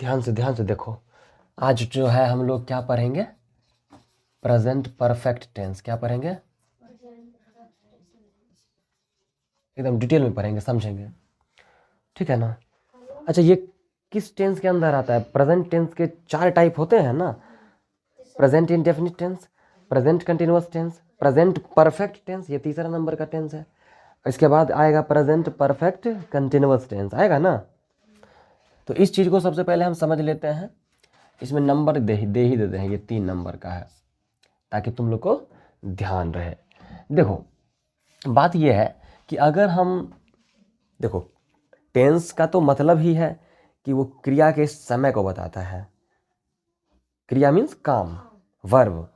ध्यान से देखो। आज जो है हम लोग क्या पढ़ेंगे? Present perfect tense. क्या पढ़ेंगे? एकदम डिटेल में पढ़ेंगे, समझेंगे, ठीक है ना? अच्छा, ये किस टेंस के अंदर आता है? प्रेजेंट टेंस के 4 टाइप होते हैं ना, present indefinite tense, present continuous tense, present perfect tense, ये तीसरा नंबर का टेंस है। इसके बाद आएगा प्रेजेंट परफेक्ट कंटिन्यूअस टेंस, आएगा ना? तो इस चीज़ को सबसे पहले हम समझ लेते हैं। इसमें नंबर दे ही देते हैं, ये 3 नंबर का है, ताकि तुम लोग को ध्यान रहे। देखो, बात ये है कि अगर हम देखो, टेंस का तो मतलब ही है कि वो क्रिया के समय को बताता है। क्रिया मीन्स काम, वर्ब,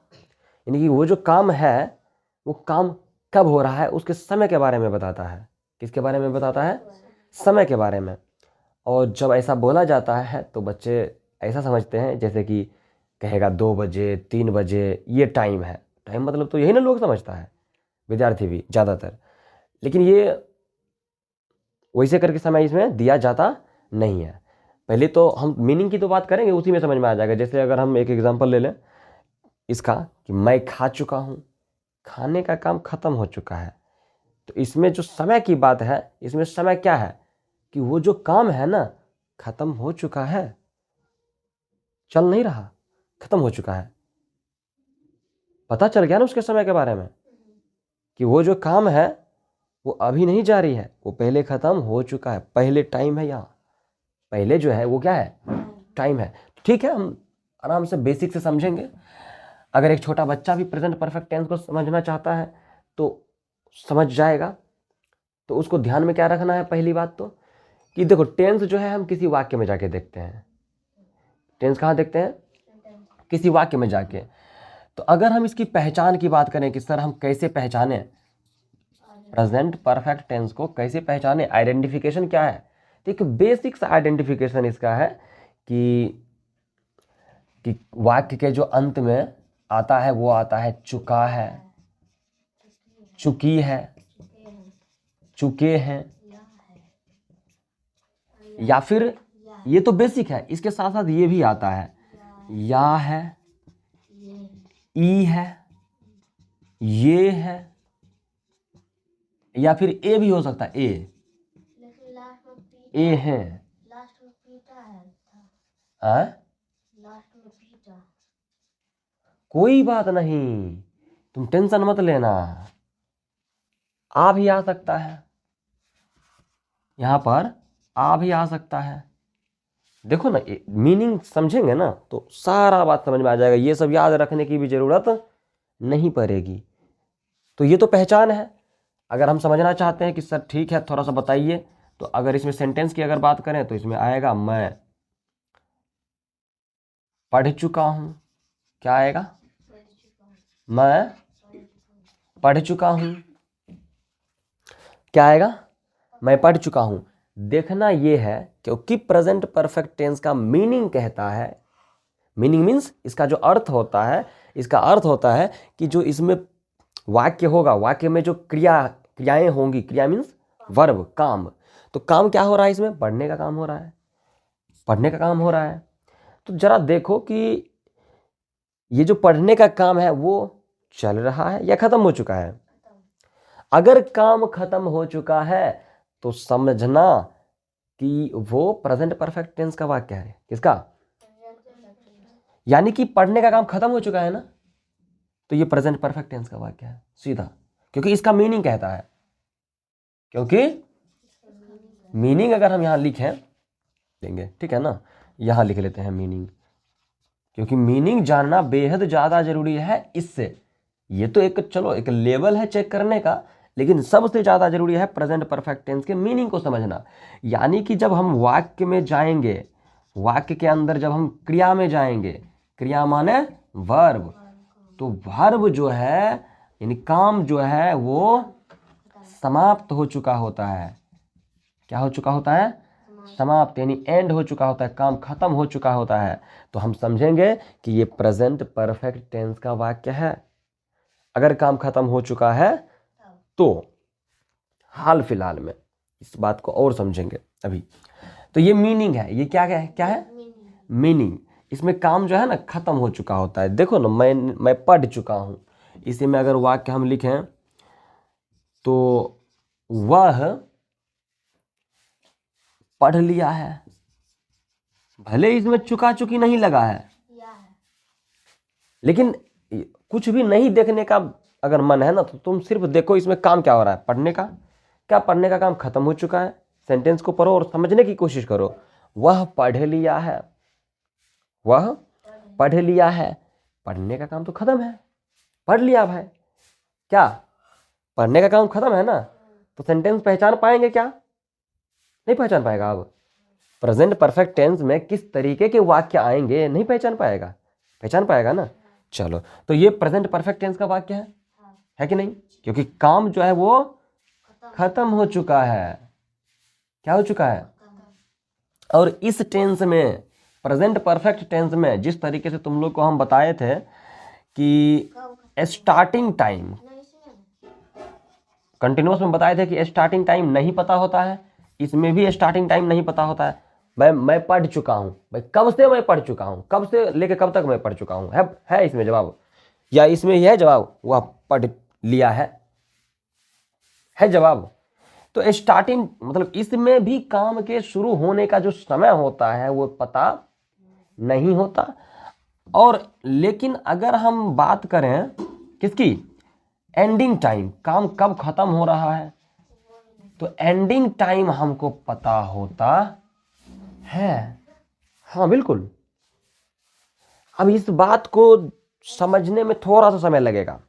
यानी कि वो जो काम है वो काम कब हो रहा है उसके समय के बारे में बताता है। किसके बारे में बताता है? समय के बारे में। और जब ऐसा बोला जाता है तो बच्चे ऐसा समझते हैं जैसे कि कहेगा 2 बजे 3 बजे, ये टाइम है। टाइम मतलब तो यही ना लोग समझता है, विद्यार्थी भी ज़्यादातर। लेकिन ये वैसे करके समय इसमें दिया जाता नहीं है। पहले तो हम मीनिंग की तो बात करेंगे, उसी में समझ में आ जाएगा। जैसे अगर हम एक एग्जांपल ले लें इसका कि मैं खा चुका हूँ, खाने का काम खत्म हो चुका है। तो इसमें जो समय की बात है, इसमें समय क्या है कि वो जो काम है ना खत्म हो चुका है, चल नहीं रहा, खत्म हो चुका है। पता चल गया ना उसके समय के बारे में कि वो जो काम है वो अभी नहीं जारी है, वो पहले खत्म हो चुका है। पहले टाइम है, यहाँ पहले जो है वो क्या है? टाइम है। ठीक है, हम आराम से बेसिक से समझेंगे। अगर एक छोटा बच्चा भी प्रेजेंट परफेक्ट टेंस को समझना चाहता है तो समझ जाएगा। तो उसको ध्यान में क्या रखना है? पहली बात तो कि देखो, टेंस जो है हम किसी वाक्य में जाके देखते हैं। टेंस कहाँ देखते हैं? किसी वाक्य में जाके। तो अगर हम इसकी पहचान की बात करें कि सर हम कैसे पहचाने प्रेजेंट परफेक्ट टेंस को, कैसे पहचाने, आइडेंटिफिकेशन क्या है? तो एक बेसिक सा आइडेंटिफिकेशन इसका है कि वाक्य के जो अंत में आता है वो आता है चुका है, चुकी है, चुके हैं, या फिर ये तो बेसिक है, इसके साथ साथ ये भी आता है या है, ई है, ये है, या फिर ए भी हो सकता है, ए है। कोई बात नहीं, तुम टेंशन मत लेना, आ भी आ सकता है, यहां पर आ भी आ सकता है। देखो ना, मीनिंग समझेंगे ना तो सारा बात समझ में आ जाएगा। ये सब याद रखने की भी जरूरत नहीं पड़ेगी। तो ये तो पहचान है। अगर हम समझना चाहते हैं कि सर ठीक है थोड़ा सा बताइए, तो अगर इसमें सेंटेंस की अगर बात करें तो इसमें आएगा मैं पढ़ चुका हूं। क्या आएगा? मैं पढ़ चुका हूं। क्या आएगा? मैं पढ़ चुका हूं। देखना यह है क्योंकि प्रेजेंट परफेक्ट टेंस का मीनिंग कहता है, मीनिंग मीन्स इसका जो अर्थ होता है, इसका अर्थ होता है कि जो इसमें वाक्य होगा, वाक्य में जो क्रियाएं होंगी, क्रिया मीन्स वर्ब, काम। तो काम क्या हो रहा है इसमें? पढ़ने का काम हो रहा है, पढ़ने का काम हो रहा है। तो जरा देखो कि ये जो पढ़ने का काम है वो चल रहा है या खत्म हो चुका है? अगर काम खत्म हो चुका है तो समझना कि वो प्रेजेंट परफेक्ट टेंस का वाक्य है। किसका? यानी कि पढ़ने का काम खत्म हो चुका है ना, तो ये प्रेजेंट परफेक्ट टेंस का वाक्य है सीधा, क्योंकि इसका मीनिंग कहता है। क्योंकि मीनिंग अगर हम यहां लिखें देंगे, ठीक है ना, यहां लिख लेते हैं मीनिंग, क्योंकि मीनिंग जानना बेहद ज्यादा जरूरी है इससे। ये तो एक चलो एक लेवल है चेक करने का, लेकिन सबसे ज्यादा जरूरी है प्रेजेंट परफेक्ट टेंस के मीनिंग को समझना। यानी कि जब हम वाक्य में जाएंगे, वाक्य के अंदर जब हम क्रिया में जाएंगे, क्रिया माने वर्ब, तो वर्ब जो है यानी काम जो है वो समाप्त हो चुका होता है। क्या हो चुका होता है? समाप्त, यानी एंड हो चुका होता है, काम खत्म हो चुका होता है। तो हम समझेंगे कि ये प्रेजेंट परफेक्ट टेंस का वाक्य है। अगर काम खत्म हो चुका है तो हाल फिलहाल में इस बात को और समझेंगे अभी। तो ये मीनिंग है, ये क्या है? क्या है? मीनिंग, इसमें काम जो है ना खत्म हो चुका होता है। देखो ना, मैं पढ़ चुका हूँ, इसी में अगर वाक्य हम लिखें तो वह पढ़ लिया है, भले इसमें चुका चुकी नहीं लगा है, लेकिन कुछ भी नहीं देखने का अगर मन है ना तो तुम सिर्फ देखो इसमें काम क्या हो रहा है, पढ़ने का। क्या पढ़ने का काम खत्म हो चुका है? सेंटेंस को पढ़ो और समझने की कोशिश करो। वह पढ़ लिया है, वह पढ़ लिया है, पढ़ने का काम तो खत्म है, पढ़ लिया भाई। क्या पढ़ने का काम खत्म है ना, तो सेंटेंस पहचान पाएंगे क्या? नहीं पहचान पाएगा। अब प्रेजेंट परफेक्ट टेंस में किस तरीके के वाक्य आएंगे नहीं पहचान पाएगा, पहचान पाएगा ना। चलो, तो ये प्रेजेंट परफेक्ट टेंस का वाक्य है कि नहीं? क्योंकि काम जो है वो खत्म हो चुका है। क्या हो चुका है? और इस टेंस में, प्रेजेंट परफेक्ट टेंस में, जिस तरीके से तुम लोग को हम बताए थे कि स्टार्टिंग टाइम, कंटिन्यूअस में बताए थे कि स्टार्टिंग टाइम नहीं पता होता है, इसमें भी स्टार्टिंग टाइम नहीं पता होता है। मैं पढ़ चुका हूं भाई, कब से मैं पढ़ चुका हूं, कब से लेके कब तक मैं पढ़ चुका हूं, है इसमें जवाब, या इसमें यह जवाब वह पढ़ लिया है जवाब। तो स्टार्टिंग मतलब इसमें भी काम के शुरू होने का जो समय होता है वो पता नहीं होता। और लेकिन अगर हम बात करें किसकी, एंडिंग टाइम, काम कब खत्म हो रहा है, तो एंडिंग टाइम हमको पता होता है। हाँ बिल्कुल। अब इस बात को समझने में थोड़ा सा समय लगेगा,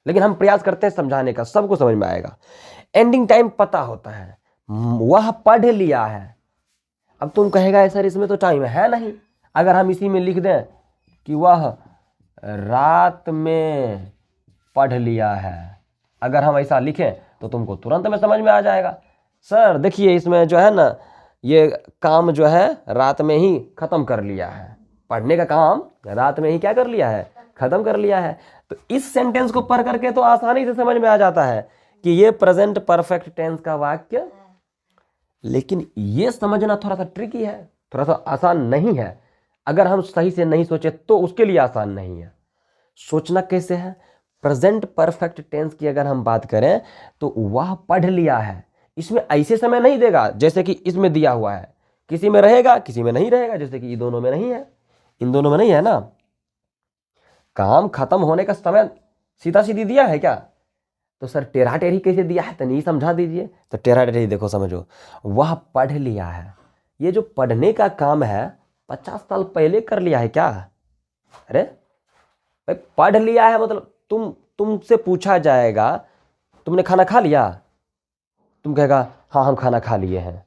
लेकिन हम प्रयास करते हैं समझाने का, सबको समझ में आएगा। एंडिंग टाइम पता होता है, वह पढ़ लिया है। अब तुम कहेगा सर इसमें तो टाइम है नहीं, अगर हम इसी में लिख दें कि वह रात में पढ़ लिया है, अगर हम ऐसा लिखें तो तुमको तुरंत में समझ में आ जाएगा। सर देखिए इसमें जो है ना, ये काम जो है रात में ही खत्म कर लिया है, पढ़ने का काम रात में ही क्या कर लिया है, खत्म कर लिया है। तो इस सेंटेंस को पढ़ करके तो आसानी से समझ में आ जाता है कि ये प्रेजेंट परफेक्ट टेंस का वाक्य। लेकिन ये समझना थोड़ा सा ट्रिकी है, थोड़ा सा आसान नहीं है। अगर हम सही से नहीं सोचे तो उसके लिए आसान नहीं है। सोचना कैसे है? प्रेजेंट परफेक्ट टेंस की अगर हम बात करें तो वह पढ़ लिया है, इसमें ऐसे समय नहीं देगा जैसे कि इसमें दिया हुआ है, किसी में रहेगा किसी में नहीं रहेगा, जैसे कि ये दोनों में नहीं है, इन दोनों में नहीं है ना। काम खत्म होने का समय सीधा सीधी दिया है क्या? तो सर टेढ़ा टेढ़ी कैसे दिया है, तो नहीं समझा दीजिए। तो टेढ़ा टेढ़ी देखो, समझो, वह पढ़ लिया है, ये जो पढ़ने का काम है 50 साल पहले कर लिया है क्या? अरे भाई पढ़ लिया है मतलब तुमसे पूछा जाएगा तुमने खाना खा लिया, तुम कहेगा हाँ हम खाना खा लिए हैं।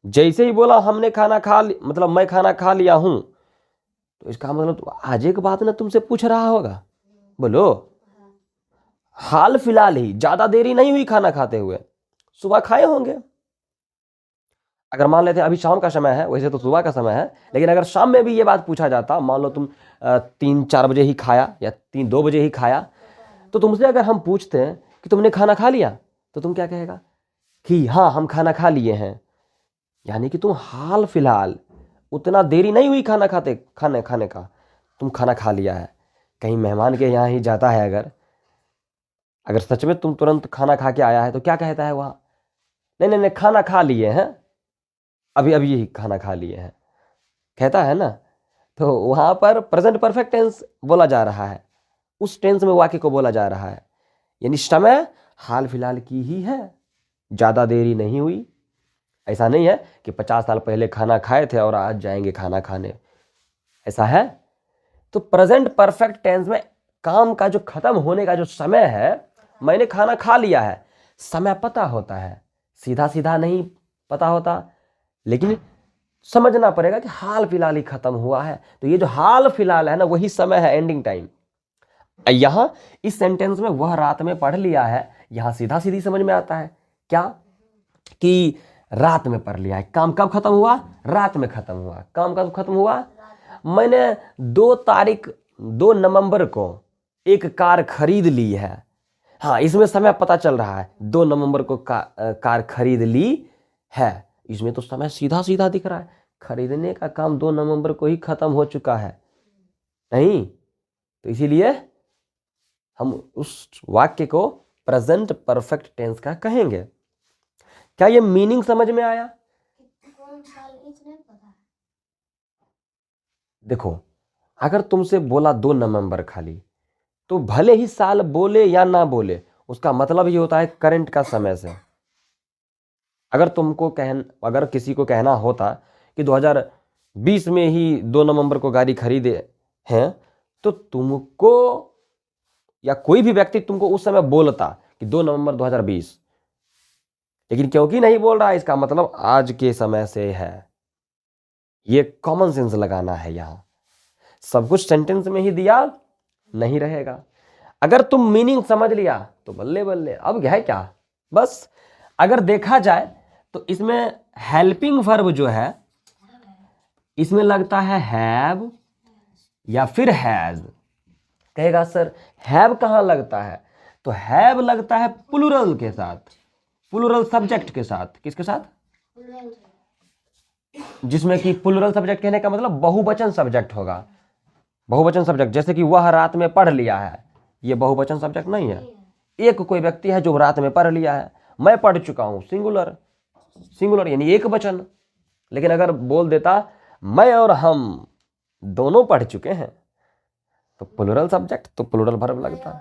जैसे ही बोला हमने खाना खा मतलब मैं खाना खा लिया हूं, तो इसका मतलब तो आज एक बात ना तुमसे पूछ रहा होगा। बोलो, हाल फिलहाल ही, ज्यादा देरी नहीं हुई खाना खाते हुए, सुबह खाए होंगे। अगर मान लेते हैं अभी शाम का समय है, वैसे तो सुबह का समय है, लेकिन अगर शाम में भी ये बात पूछा जाता, मान लो तुम 3-4 बजे ही खाया या 3-2 बजे ही खाया, तो तुमसे अगर हम पूछते हैं कि तुमने खाना खा लिया, तो तुम क्या कहेगा कि हाँ हम खाना खा लिए हैं। यानी कि तुम हाल फिलहाल, उतना देरी नहीं हुई खाना खाने का, तुम खाना खा लिया है। कहीं मेहमान के यहाँ ही जाता है, अगर सच में तुम तुरंत खाना खा के आया है तो क्या कहता है वहाँ? नहीं खाना खा लिए हैं, अभी ही खाना खा लिए हैं, कहता है ना। तो वहाँ पर प्रेजेंट परफेक्ट टेंस बोला जा रहा है, उस टेंस में वाक्य को बोला जा रहा है, यानी समय हाल फिलहाल की ही है, ज़्यादा देरी नहीं हुई। ऐसा नहीं है कि 50 साल पहले खाना खाए थे और आज जाएंगे खाना खाने, ऐसा है। तो प्रेजेंट परफेक्ट टेंस में काम का जो खत्म होने का जो समय है, मैंने खाना खा लिया है, समय पता होता है, सीधा सीधा नहीं पता होता, लेकिन समझना पड़ेगा कि हाल फिलहाल ही खत्म हुआ है। तो ये जो हाल फिलहाल है ना, वही समय है, एंडिंग टाइम। यहां इस सेंटेंस में वह रात में पढ़ लिया है, यहां सीधा सीधी समझ में आता है क्या कि रात में पढ़ लिया है। काम कब खत्म हुआ? रात में खत्म हुआ। काम कब खत्म हुआ? मैंने 2 नवंबर को एक कार खरीद ली है। हाँ, इसमें समय पता चल रहा है, 2 नवंबर को कार खरीद ली है, इसमें तो समय सीधा सीधा दिख रहा है, खरीदने का काम 2 नवंबर को ही खत्म हो चुका है, नहीं? तो इसीलिए हम उस वाक्य को प्रेजेंट परफेक्ट टेंस का कहेंगे। क्या ये मीनिंग समझ में आया? कौन साल इसने पता है? देखो, अगर तुमसे बोला 2 नवंबर खाली, तो भले ही साल बोले या ना बोले, उसका मतलब ही होता है करंट का समय से। अगर किसी को कहना होता कि 2020 में ही 2 नवंबर को गाड़ी खरीदे हैं, तो तुमको या कोई भी व्यक्ति तुमको उस समय बोलता कि 2 नवंबर 2020, लेकिन क्योंकि नहीं बोल रहा, इसका मतलब आज के समय से है। ये कॉमन सेंस लगाना है। यहां सब कुछ सेंटेंस में ही दिया नहीं रहेगा। अगर तुम मीनिंग समझ लिया तो बल्ले बल्ले, अब है क्या। बस अगर देखा जाए तो इसमें हेल्पिंग वर्ब जो है, इसमें लगता है हैव या फिर हैज। कहेगा सर हैव कहां लगता है? तो हैव लगता है प्लूरल के साथ, प्लूरल सब्जेक्ट के साथ। किसके साथ? जिसमें कि प्लूरल सब्जेक्ट कहने का मतलब बहुवचन सब्जेक्ट होगा। बहुवचन सब्जेक्ट, जैसे कि वह रात में पढ़ लिया है, ये बहुवचन सब्जेक्ट नहीं है। एक कोई व्यक्ति है जो रात में पढ़ लिया है। मैं पढ़ चुका हूं, सिंगुलर, सिंगुलर यानी एक वचन। लेकिन अगर बोल देता मैं और हम दोनों पढ़ चुके हैं, तो प्लूरल सब्जेक्ट, तो प्लूरल वर्ब लगता।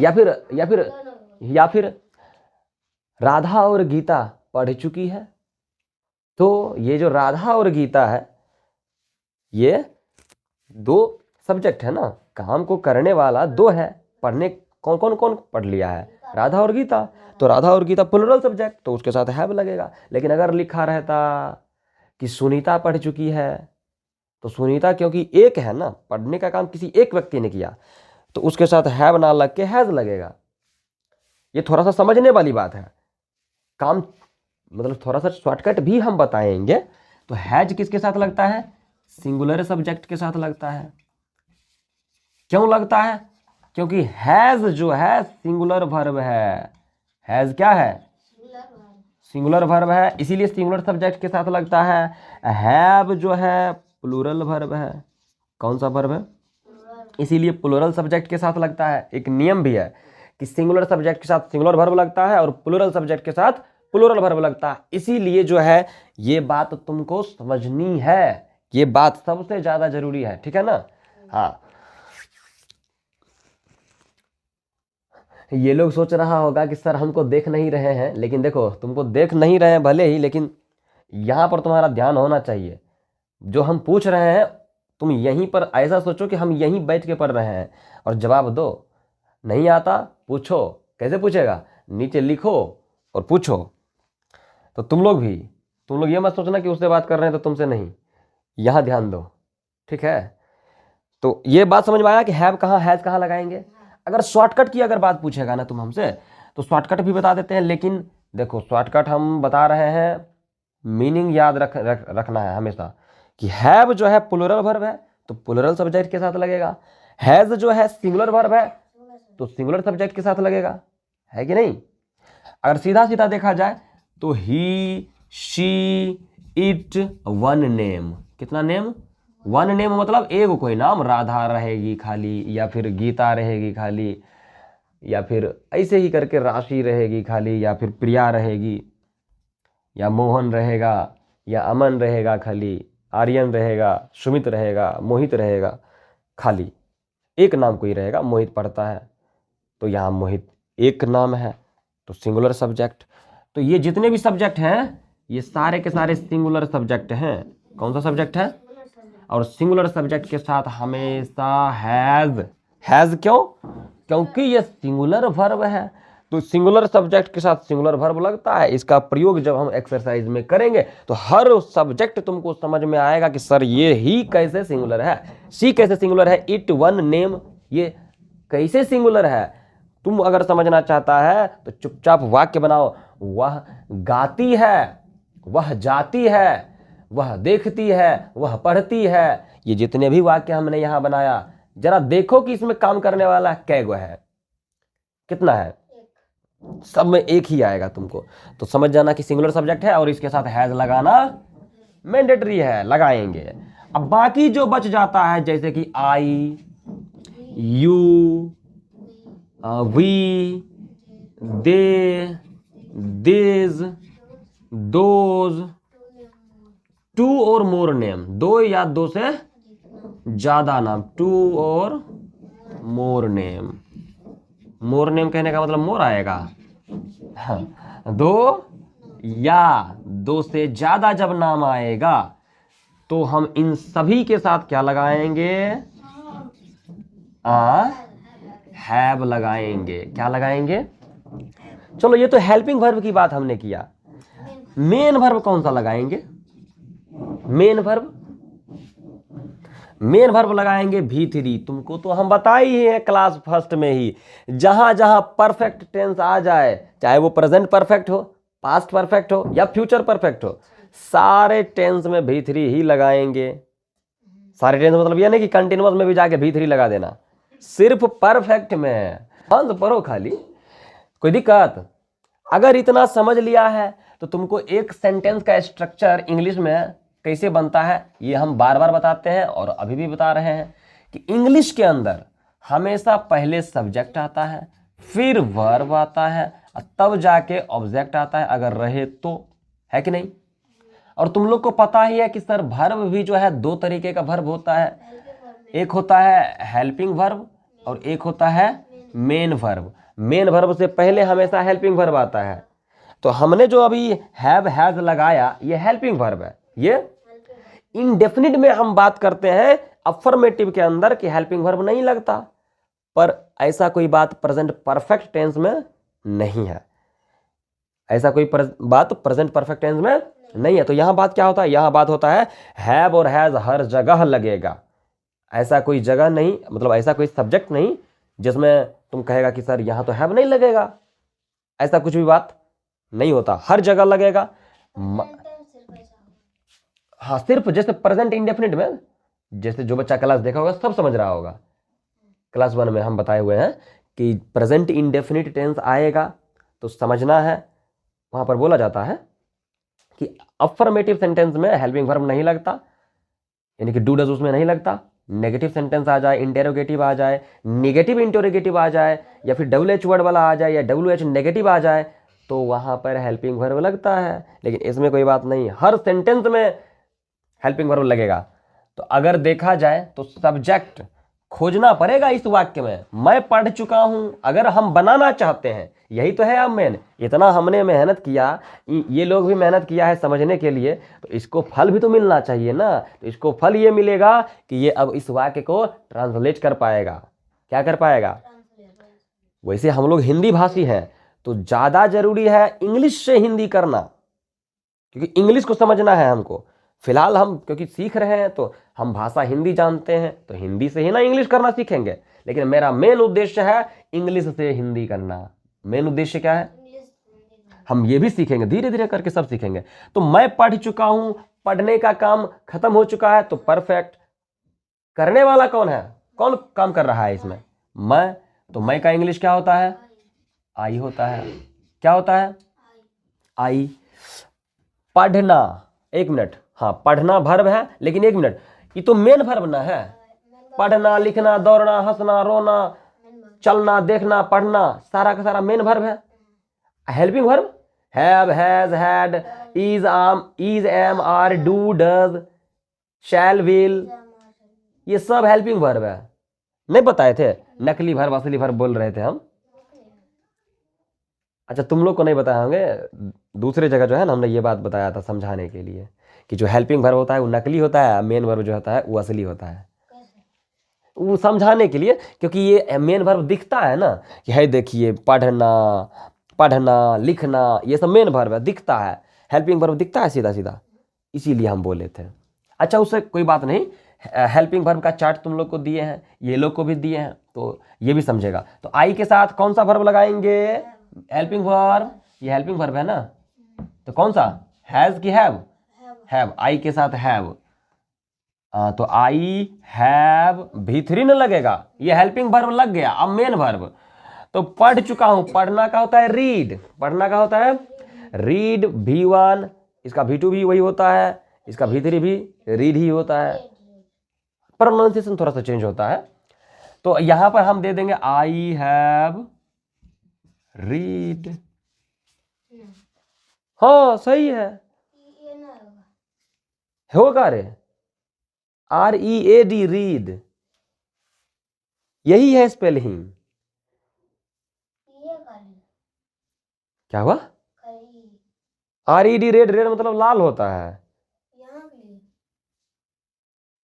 या फिर राधा और गीता पढ़ चुकी है, तो ये जो राधा और गीता है, ये 2 सब्जेक्ट है ना, काम को करने वाला 2 है। पढ़ने कौन पढ़ लिया है? राधा और गीता। तो राधा और गीता प्लूरल सब्जेक्ट, तो उसके साथ हैव लगेगा। लेकिन अगर लिखा रहता कि सुनीता पढ़ चुकी है, तो सुनीता क्योंकि एक है ना, पढ़ने का काम किसी एक व्यक्ति ने किया, तो उसके साथ हैव ना लग के हैज लगेगा। ये थोड़ा सा समझने वाली बात है। काम मतलब थोड़ा सा शॉर्टकट भी हम बताएंगे। तो हैज किसके साथ लगता है? सिंगुलर सब्जेक्ट के साथ लगता है। क्यों लगता है? क्योंकि हैज जो है सिंगुलर वर्ब है। हैज क्या है? सिंगुलर वर्ब है, इसीलिए सिंगुलर सब्जेक्ट के साथ लगता है। हैव जो है प्लूरल वर्ब है। कौन सा वर्ब है? इसीलिए प्लूरल सब्जेक्ट के साथ लगता है। एक नियम भी है कि सिंगुलर सब्जेक्ट के साथ सिंगुलर वर्ब लगता है और प्लूरल सब्जेक्ट के साथ प्लूरल वर्ब लगता है। इसीलिए जो है ये बात तुमको समझनी है, ये बात सबसे ज्यादा जरूरी है, ठीक है ना। हाँ, ये लोग सोच रहा होगा कि सर हमको देख नहीं रहे हैं, लेकिन देखो तुमको देख नहीं रहे हैं भले ही, लेकिन यहां पर तुम्हारा ध्यान होना चाहिए। जो हम पूछ रहे हैं तुम यहीं पर ऐसा सोचो कि हम यहीं बैठ के पढ़ रहे हैं और जवाब दो। नहीं आता पूछो। कैसे पूछेगा? नीचे लिखो और पूछो। तो तुम लोग ये मत सोचना कि उससे बात कर रहे हैं तो तुमसे नहीं, यहां ध्यान दो, ठीक है। तो ये बात समझ में आया कि हैव कहाँ हैज कहाँ लगाएंगे। अगर शॉर्टकट की अगर बात पूछेगा ना तुम हमसे, तो शॉर्टकट भी बता देते हैं। लेकिन देखो शॉर्टकट हम बता रहे हैं, मीनिंग याद रखना है हमेशा कि हैव जो है प्लूरल वर्ब है, तो प्लूरल सब्जेक्ट के साथ लगेगा। हैज जो है सिंगुलर वर्ब है, तो सिंगुलर सब्जेक्ट के साथ लगेगा, है कि नहीं। अगर सीधा सीधा देखा जाए तो ही, शी, इट, वन नेम। कितना नेम? वन नेम मतलब एक कोई नाम, राधा रहेगी खाली, या फिर गीता रहेगी खाली, या फिर ऐसे ही करके राशि रहेगी खाली, या फिर प्रिया रहेगी, या मोहन रहेगा, या अमन रहेगा खाली, आर्यन रहेगा, सुमित रहेगा, मोहित रहेगा, खाली एक नाम कोई रहेगा। मोहित पढ़ता है, तो यहाँ मोहित एक नाम है, तो सिंगुलर सब्जेक्ट। तो ये जितने भी सब्जेक्ट हैं ये सारे के सारे सिंगुलर सब्जेक्ट हैं। कौन सा सब्जेक्ट है? और सिंगुलर सब्जेक्ट के साथ हमेशा हैज क्यों? क्योंकि ये सिंगुलर वर्ब है, तो सिंगुलर सब्जेक्ट के साथ सिंगुलर वर्ब लगता है। इसका प्रयोग जब हम एक्सरसाइज में करेंगे तो हर सब्जेक्ट तुमको समझ में आएगा कि सर ये ही कैसे सिंगुलर है, सी कैसे सिंगुलर है, इट, वन, नेम ये कैसे सिंगुलर है। तुम अगर समझना चाहता है तो चुपचाप वाक्य बनाओ। वह गाती है, वह जाती है, वह देखती है, वह पढ़ती है। ये जितने भी वाक्य हमने यहां बनाया, जरा देखो कि इसमें काम करने वाला कै गो है, कितना है? सब में एक ही आएगा तुमको। तो समझ जाना कि सिंगुलर सब्जेक्ट है और इसके साथ हैज लगाना मैंडेटरी है, लगाएंगे। अब बाकी जो बच जाता है जैसे कि I, you, we, they, this, those, two और मोर नेम, दो या दो से ज्यादा नाम, टू और मोर नेम। मोर नेम कहने का मतलब मोर आएगा। हाँ, दो या दो से ज्यादा जब नाम आएगा तो हम इन सभी के साथ क्या लगाएंगे? हैव लगाएंगे। क्या लगाएंगे? चलो ये तो हेल्पिंग वर्ब की बात हमने किया। मेन वर्ब कौन सा लगाएंगे? मेन वर्ब, मेन वर्ब लगाएंगे V3। तुमको तो हम बता ही हैं क्लास फर्स्ट में ही, जहां जहां परफेक्ट टेंस आ जाए, चाहे वो प्रेजेंट परफेक्ट हो, पास्ट परफेक्ट हो या फ्यूचर परफेक्ट हो, सारे टेंस में V3 ही लगाएंगे। सारे टेंस मतलब ये नहीं कि कंटिन्यूअस में भी जाके V3 लगा देना, सिर्फ परफेक्ट में। बंद पढ़ो खाली, कोई दिक्कत? अगर इतना समझ लिया है तो तुमको एक सेंटेंस का स्ट्रक्चर इंग्लिश में कैसे बनता है ये हम बार बार बताते हैं और अभी भी बता रहे हैं कि इंग्लिश के अंदर हमेशा पहले सब्जेक्ट आता है, फिर वर्ब आता है और तब जाके ऑब्जेक्ट आता है अगर रहे तो, है कि नहीं? और तुम लोग को पता ही है कि सर वर्ब भी जो है दो तरीके का वर्ब होता है, एक होता है हेल्पिंग वर्ब और एक होता है मेन वर्ब। मेन वर्ब से पहले हमेशा हेल्पिंग वर्ब आता है। तो हमने जो अभी हैव हैज लगाया ये हेल्पिंग वर्ब है। ये इंडेफिनिट में हम बात करते हैं अफर्मेटिव के अंदर कि हेल्पिंग वर्ब नहीं लगता, पर ऐसा कोई बात प्रेजेंट परफेक्ट टेंस में नहीं है। ऐसा कोई बात प्रेजेंट परफेक्ट टेंस में नहीं है। तो यहां बात क्या होता है? यहां बात होता है हैव और हैज हर जगह लगेगा। ऐसा कोई जगह नहीं, मतलब ऐसा कोई सब्जेक्ट नहीं जिसमें तुम कहेगा कि सर यहां तो हैव नहीं लगेगा, ऐसा कुछ भी बात नहीं होता, हर जगह लगेगा। हाँ, सिर्फ जैसे प्रेजेंट इंडेफिनिट में, जैसे जो बच्चा क्लास देखा होगा सब समझ रहा होगा, क्लास 1 में हम बताए हुए हैं कि प्रेजेंट इंडेफिनिट टेंस आएगा तो समझना है, वहां पर बोला जाता है कि अफर्मेटिव सेंटेंस में हेल्पिंग वर्ब नहीं लगता, यानी कि डू डज उसमें नहीं लगता। नेगेटिव सेंटेंस आ जाए, इंटेरोगेटिव आ जाए, नेगेटिव इंटेरोगेटिव आ जाए, या फिर WH वर्ड वाला आ जाए या WH नेगेटिव आ जाए तो वहां पर हेल्पिंग वर्ब लगता है। लेकिन इसमें कोई बात नहीं, हर सेंटेंस में हेल्पिंग वर्ब लगेगा। तो अगर देखा जाए तो सब्जेक्ट खोजना पड़ेगा इस वाक्य में, मैं पढ़ चुका हूं अगर हम बनाना चाहते हैं, यही तो है अब मेन। इतना हमने मेहनत किया, ये लोग भी मेहनत किया है समझने के लिए, तो इसको फल भी तो मिलना चाहिए ना। तो इसको फल ये मिलेगा कि ये अब इस वाक्य को ट्रांसलेट कर पाएगा। क्या कर पाएगा? वैसे हम लोग हिंदी भाषी हैं तो ज्यादा जरूरी है इंग्लिश से हिंदी करना, क्योंकि इंग्लिश को समझना है हमको। फिलहाल हम क्योंकि सीख रहे हैं तो हम भाषा हिंदी जानते हैं, तो हिंदी से ही ना इंग्लिश करना सीखेंगे। लेकिन मेरा मेन उद्देश्य है इंग्लिश से हिंदी करना। मेन उद्देश्य क्या है? हम ये भी सीखेंगे, धीरे धीरे करके सब सीखेंगे। तो मैं पढ़ चुका हूं, पढ़ने का काम खत्म हो चुका है, तो परफेक्ट करने वाला कौन है? कौन काम कर रहा है इसमें? मैं। तो मैं का इंग्लिश क्या होता है? आई होता है। क्या होता है? आई। पढ़ना, एक मिनट, हाँ पढ़ना वर्ब है, लेकिन एक मिनट, ये तो मेन वर्ब ना है। पढ़ना, लिखना, दौड़ना, हंसना, रोना, चलना, देखना, पढ़ना, सारा का सारा मेन वर्ब है। Helping verb have, has, had, is, am, are, do, does, shall, will, ये सब हेल्पिंग वर्ब है। नहीं बताए थे? नकली वर्ब असली वर्ब बोल रहे थे हम। अच्छा, तुम लोग को नहीं बताए होंगे, दूसरे जगह जो है ना हमने ये बात बताया था समझाने के लिए कि जो हेल्पिंग वर्ब होता है वो नकली होता है, मेन वर्ब जो होता है वो असली होता है। वो समझाने के लिए, क्योंकि ये मेन वर्ब दिखता है ना कि है देखिए पढ़ना, पढ़ना, लिखना, ये सब मेन वर्ब है, दिखता है। हेल्पिंग वर्ब दिखता है सीधा सीधा, इसीलिए हम बोले थे। अच्छा, उससे कोई बात नहीं, हेल्पिंग वर्ब का चार्ट तुम लोग को दिए हैं, ये लोग को भी दिए हैं, तो ये भी समझेगा। तो आई के साथ कौन सा वर्ब लगाएंगे? Helping verb. ये हेल्पिंग वर्ब है ना, तो कौन सा? हैज की हैव? हैव। आई के साथ हैव, तो आई हैव V3 न लगेगा, ये हेल्पिंग वर्ब लग गया। अब मेन वर्ब, तो पढ़ चुका हूं, पढ़ना का होता है रीड, पढ़ना का होता है रीड, V1, इसका V2 भी वही होता है, इसका भीतरी भी रीड ही होता है, प्रोनाउंसिएशन थोड़ा सा चेंज होता है। तो यहां पर हम दे देंगे आई हैव रीड। हाँ सही है, ये ना होगा, होगा रे, READ रीड, यही है स्पेलिंग। ये काली क्या हुआ? काली RED रेड, रेड मतलब लाल होता है। यहाँ के लिए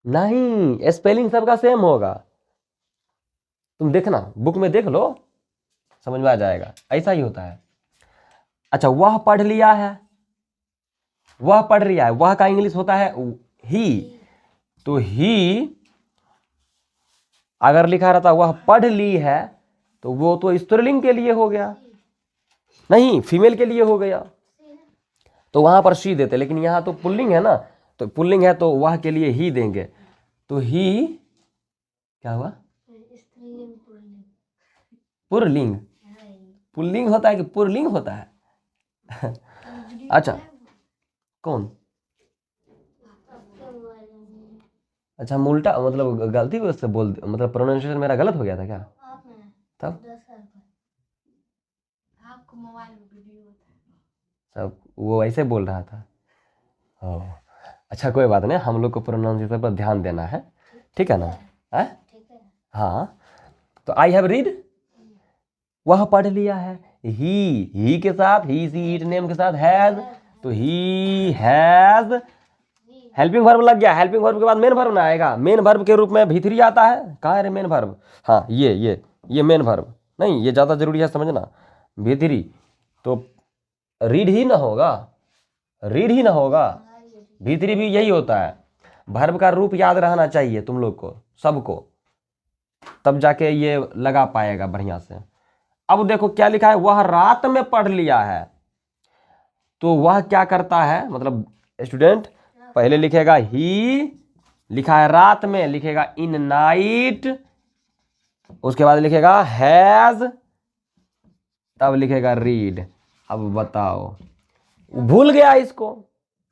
नहीं, स्पेलिंग सबका सेम होगा, तुम देखना बुक में देख लो, समझ में आ जाएगा, ऐसा ही होता है। अच्छा, वह पढ़ लिया है, वह पढ़ लिया है, वह का इंग्लिश होता है ही। तो ही अगर लिखा रहता वह पढ़ ली है तो वो तो स्त्रीलिंग के लिए हो गया, नहीं फीमेल के लिए हो गया, तो वहां पर शी देते। लेकिन यहाँ तो पुल्लिंग है ना, तो पुल्लिंग है तो वह के लिए ही देंगे। तो ही क्या हुआ? स्त्रीलिंग पुल्लिंग पुल्लिंग, है। पुल्लिंग होता है कि पुल्लिंग होता है? अच्छा कौन? आपके मोबाइल में अच्छा हम उल्टा मतलब गलती से बोल, मतलब प्रोनाउंसिएशन मेरा गलत हो गया था क्या? आपने तब 10 साल पर आपको मोबाइल में वीडियो होता है। सब वो ऐसे बोल रहा था। ओ अच्छा कोई बात नहीं, हम लोग को प्रोनाउंसिएशन पर ध्यान देना है, ठीक है ना? है? ठीक है, हाँ, तो आई हैव रीड, वह पढ़ लिया है। ही के साथ, ही सी इट नेम के साथ हैज, तो ही हैज हेल्पिंग वर्ब लग गया। हेल्पिंग वर्ब के बाद मेन वर्ब ना आएगा, मेन वर्ब के रूप में भीतरी आता है। कहाँ है रे मेन वर्ब? हाँ ये मेन वर्ब, नहीं ये ज़्यादा जरूरी है समझना, भीतरी। तो रीड ही ना होगा, रीड ही ना होगा, भीतरी भी यही होता है। वर्ब का रूप याद रहना चाहिए तुम लोग को सबको, तब जाके ये लगा पाएगा बढ़िया से। अब देखो क्या लिखा है, वह रात में पढ़ लिया है। तो वह क्या करता है, मतलब स्टूडेंट पहले लिखेगा ही, लिखा है रात में, लिखेगा इन नाइट, उसके बाद लिखेगा हैज, तब लिखेगा रीड। अब बताओ, भूल गया इसको,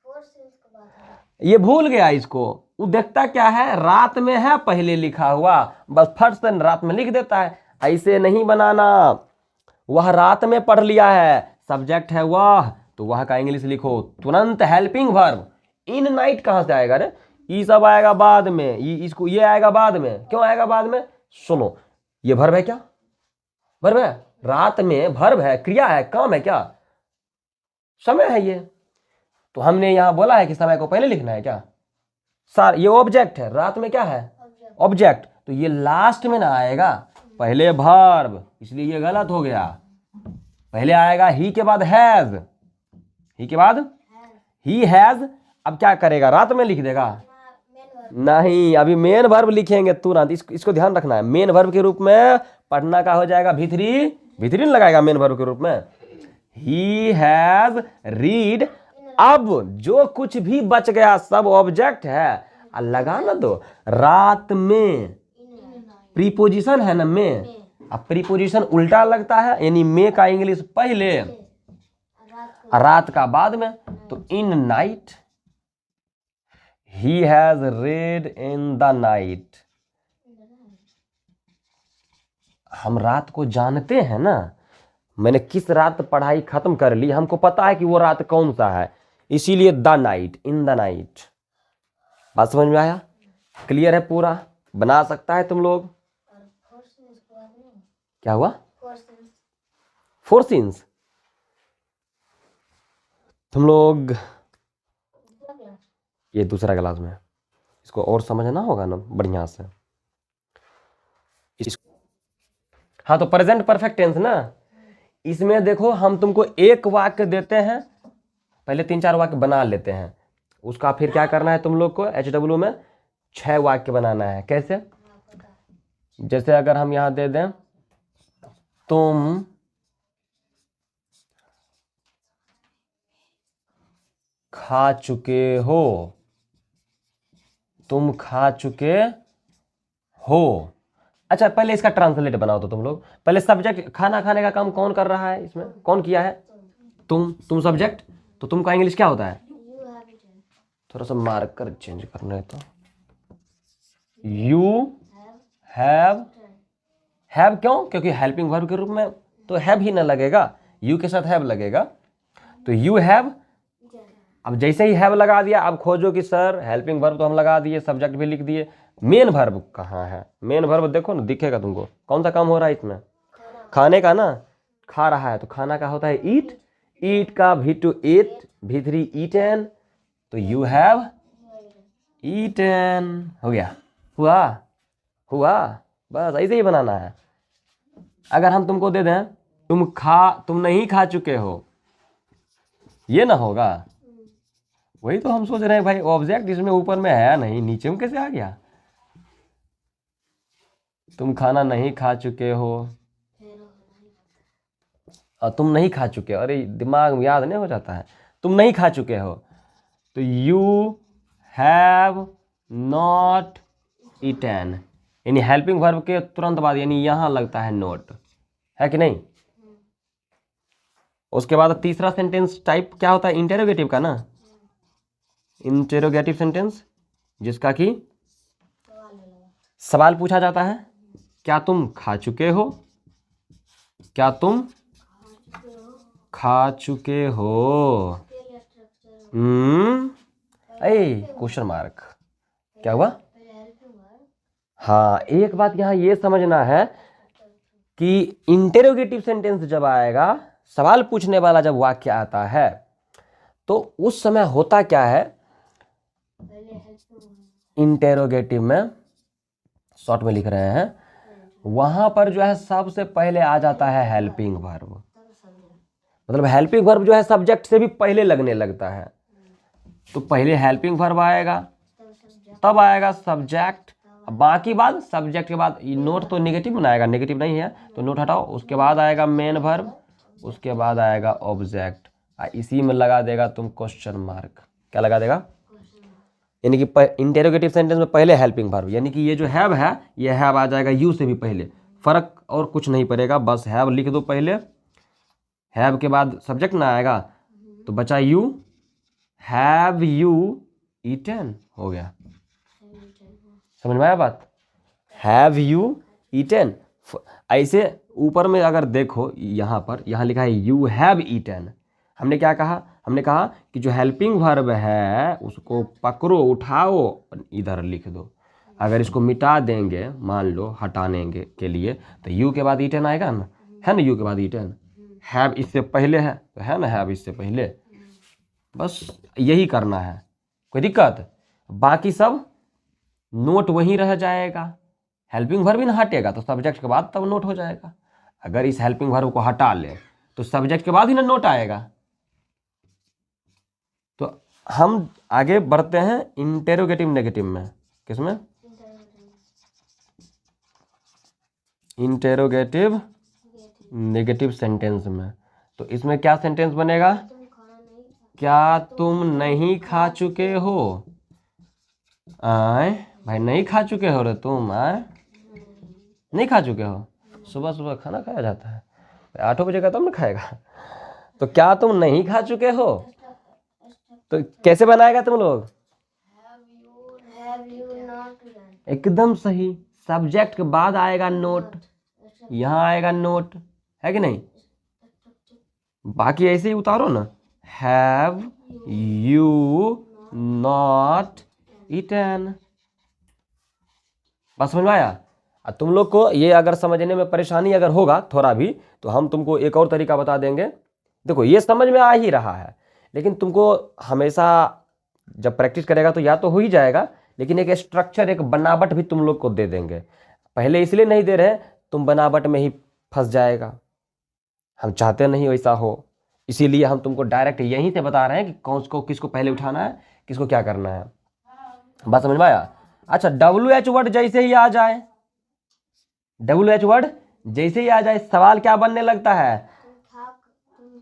फोर सेंस की बात है। ये भूल गया इसको। वो देखता क्या है, रात में है पहले लिखा हुआ, बस फट से रात में लिख देता है। ऐसे नहीं बनाना, वह रात में पढ़ लिया है, सब्जेक्ट है वह, तो वह का इंग्लिश लिखो तुरंत हेल्पिंग वर्ब। इन नाइट कहां से आएगा रे? ये सब आएगा बाद में, इसको ये आएगा बाद में। क्यों आएगा बाद में? सुनो, ये वर्ब है क्या? वर्ब है, रात में वर्ब है, क्रिया है, काम है क्या? समय है ये। तो हमने यहां बोला है कि समय को पहले लिखना है क्या? सर ये ऑब्जेक्ट है, रात में क्या है? ऑब्जेक्ट, तो ये लास्ट में ना आएगा, पहले वर्ब, इसलिए ये गलत हो गया। पहले आएगा ही के बाद हैज, ही के बाद ही हैज। अब क्या करेगा, रात में लिख देगा? नहीं, अभी मेन वर्ब लिखेंगे तुरंत, इसको ध्यान रखना है। मेन वर्ब के रूप में पढ़ना का हो जाएगा भीतरी, भीतरी लगाएगा मेन वर्ब के रूप में। He has read. अब जो कुछ भी बच गया सब ऑब्जेक्ट है, लगाना दो। रात में प्रीपोजिशन है ना में, अब प्रीपोजिशन उल्टा लगता है, यानी में का इंग्लिश पहले, रात का बाद में। तो in night, he has red in the night. हम रात को जानते हैं ना, मैंने किस रात पढ़ाई खत्म कर ली, हमको पता है कि वो रात कौन सा है, इसीलिए the night, in the night. बात समझ में आया? क्लियर है पूरा? बना सकता है तुम लोग? क्या हुआ? फोर सीन्स तुम लोग, ये दूसरा क्लास में, इसको और समझना होगा ना बढ़िया से। हाँ तो प्रेजेंट परफेक्ट टेंस ना, इसमें देखो हम तुमको एक वाक्य देते हैं, पहले 3-4 वाक्य बना लेते हैं, उसका फिर क्या करना है तुम लोग को HW में 6 वाक्य बनाना है। कैसे? जैसे अगर हम यहां दे दें, तुम खा चुके हो, तुम खा चुके हो। अच्छा पहले इसका ट्रांसलेट बनाओ तो तुम लोग, पहले सब्जेक्ट, खाना खाने का काम कौन कर रहा है इसमें, कौन किया है? तुम सब्जेक्ट, तो तुम का इंग्लिश क्या होता है? थोड़ा सा मार्कर चेंज करना है तो यू हैव, हैव क्यों? क्योंकि हेल्पिंग वर्ब के रूप में तो हैव ही ना लगेगा, यू के साथ हैव लगेगा, तो यू हैव। अब जैसे ही हैव लगा दिया, अब खोजो कि सर हेल्पिंग वर्ब तो हम लगा दिए, सब्जेक्ट भी लिख दिए, मेन वर्ब कहाँ है? मेन वर्ब देखो ना, दिखेगा तुमको। कौन सा काम हो रहा है इसमें? खाने का ना, खा रहा है, तो खाना का होता है ईट, ईट का V2 ईट, V3 ईटन, तो यू हैव ईटन। हो गया, हुआ हुआ, बस ऐसे ही बनाना है। अगर हम तुमको दे दें तुम नहीं खा चुके हो, ये ना होगा। वही तो हम सोच रहे हैं भाई, ऑब्जेक्ट इसमें ऊपर में है नहीं, नीचे में कैसे आ गया? तुम खाना नहीं खा चुके हो, और तुम नहीं खा चुके हो, अरे दिमाग में याद नहीं हो जाता है, तुम नहीं खा चुके हो, तो यू हैव नॉट ईटन, यानी हेल्पिंग वर्ब के तुरंत बाद, यानी यहां लगता है नोट, है कि नहीं? उसके बाद तीसरा सेंटेंस टाइप क्या होता है? इंटेरोगेटिव का ना, इंटेरोगेटिव सेंटेंस, जिसका कि सवाल पूछा जाता है, क्या तुम खा चुके हो? क्या तुम खा चुके हो? क्वेश्चन मार्क, क्या हुआ? हाँ, एक बात यहाँ ये समझना है कि इंटेरोगेटिव सेंटेंस जब आएगा, सवाल पूछने वाला जब वाक्य आता है, तो उस समय होता क्या है? इंटेरोगेटिव में शॉर्ट में लिख रहे हैं, वहां पर जो है सबसे पहले आ जाता है हेल्पिंग वर्ब। मतलब हेल्पिंग वर्ब जो है सब्जेक्ट से भी पहले लगने लगता है, तो पहले हेल्पिंग वर्ब आएगा, तब आएगा सब्जेक्ट, बाकी बात सब्जेक्ट के बाद नोट तो नेगेटिव बनाएगा, नेगेटिव नहीं है तो नोट हटाओ, उसके बाद आएगा मेन वर्ब, उसके बाद आएगा ऑब्जेक्ट, इसी में लगा देगा तुम क्वेश्चन मार्क। क्या लगा देगा? यानी कि इंटेरोगेटिव सेंटेंस में पहले हेल्पिंग वर्ब, यानी कि ये जो हैव है, ये हैव आ जाएगा यू से भी पहले, फर्क और कुछ नहीं पड़ेगा, बस हैव लिख दो पहले, हैव के बाद सब्जेक्ट ना आएगा, तो बचा यू, हैव यू ईटन, हो गया। समझ में आया बात? Have you eaten. ऐसे ऊपर में अगर देखो, यहाँ पर यहाँ लिखा है यू हैव ईटन, हमने क्या कहा? हमने कहा कि जो हेल्पिंग वर्ब है उसको पकड़ो, उठाओ, इधर लिख दो। अगर इसको मिटा देंगे, मान लो हटाने के लिए, तो यू के बाद ईटन आएगा ना, है ना? यू के बाद ईटन, हैव इससे पहले है, तो है ना हैव इससे पहले, बस यही करना है, कोई दिक्कत? बाकी सब नोट वहीं रह जाएगा, हेल्पिंग वर्ब भी ना हटेगा, तो सब्जेक्ट के बाद तब नोट हो जाएगा। अगर इस हेल्पिंग वर्ब को हटा ले तो सब्जेक्ट के बाद ही ना नोट आएगा। तो हम आगे बढ़ते हैं इंटेरोगेटिव नेगेटिव में। किसमें? इंटेरोगेटिव नेगेटिव सेंटेंस में। तो इसमें क्या सेंटेंस बनेगा? क्या तुम नहीं खा चुके हो? आए भाई, नहीं खा चुके हो रे तुम? आए नहीं खा चुके हो? सुबह सुबह खाना खाया जाता है, 8 बजे का तब ना खाएगा। तो क्या तुम नहीं खा चुके हो? तो कैसे बनाएगा तुम लोग? एकदम सही, सब्जेक्ट के बाद आएगा नोट, यहाँ आएगा नोट, है कि नहीं? बाकी ऐसे ही उतारो ना, हैव यू नॉट ईटन। बस समझ में आया? तुम लोग को ये अगर समझने में परेशानी अगर होगा थोड़ा भी, तो हम तुमको एक और तरीका बता देंगे। देखो, ये समझ में आ ही रहा है, लेकिन तुमको हमेशा जब प्रैक्टिस करेगा तो या तो हो ही जाएगा, लेकिन एक स्ट्रक्चर, एक बनावट भी तुम लोग को दे देंगे। पहले इसलिए नहीं दे रहे, तुम बनावट में ही फंस जाएगा, हम चाहते नहीं वैसा हो, इसीलिए हम तुमको डायरेक्ट यहीं से बता रहे हैं कि कौन को किसको पहले उठाना है, किसको क्या करना है। बात समझ में आया? अच्छा, WH वर्ड जैसे ही आ जाए, WH वर्ड जैसे ही आ जाए, सवाल क्या बनने लगता है?